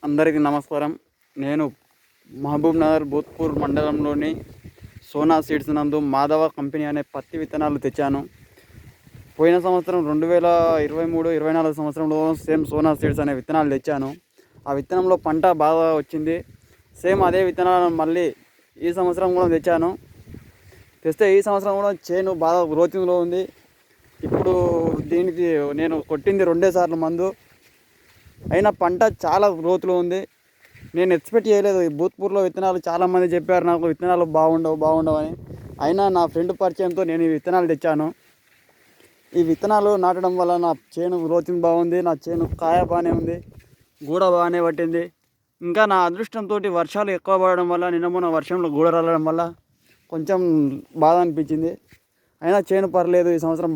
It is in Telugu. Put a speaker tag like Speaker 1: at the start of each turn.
Speaker 1: అందరికీ నమస్కారం. నేను మహబూబ్ నగర్ భూత్పూర్ మండలంలోని సోనా సీడ్స్ నందు మాధవ కంపెనీ అనే పత్తి విత్తనాలు తెచ్చాను. పోయిన సంవత్సరం 2023-24 సంవత్సరంలో సేమ్ సోనా సీడ్స్ అనే విత్తనాలు తెచ్చాను. ఆ విత్తనంలో పంట బాగా వచ్చింది. సేమ్ అదే విత్తనాలను మళ్ళీ ఈ సంవత్సరం కూడా తెచ్చాను. తెస్తే ఈ సంవత్సరం కూడా చేను బాగా గ్రోతింగ్లో ఉంది. ఇప్పుడు దీనికి నేను కొట్టింది 2 సార్లు మందు, అయినా పంట చాలా గ్రోత్లో ఉంది. నేను ఎక్స్పెక్ట్ చేయలేదు. ఈ భూత్పూర్లో విత్తనాలు చాలామంది చెప్పారు నాకు విత్తనాలు బాగుండవు అని. అయినా నా ఫ్రెండ్ పరిచయంతో నేను ఈ విత్తనాలు తెచ్చాను. ఈ విత్తనాలు నాటడం వల్ల నా చేను గ్రోతింగ్ బాగుంది. నా చేను కాయ బాగానే ఉంది, గూడ బాగానే పట్టింది. ఇంకా నా అదృష్టంతో వర్షాలు ఎక్కువ పడడం వల్ల, నిన్న మొన్న వర్షంలో గూడ రాలడం వల్ల కొంచెం బాధ అనిపించింది. అయినా చేను పర్లేదు, ఈ సంవత్సరం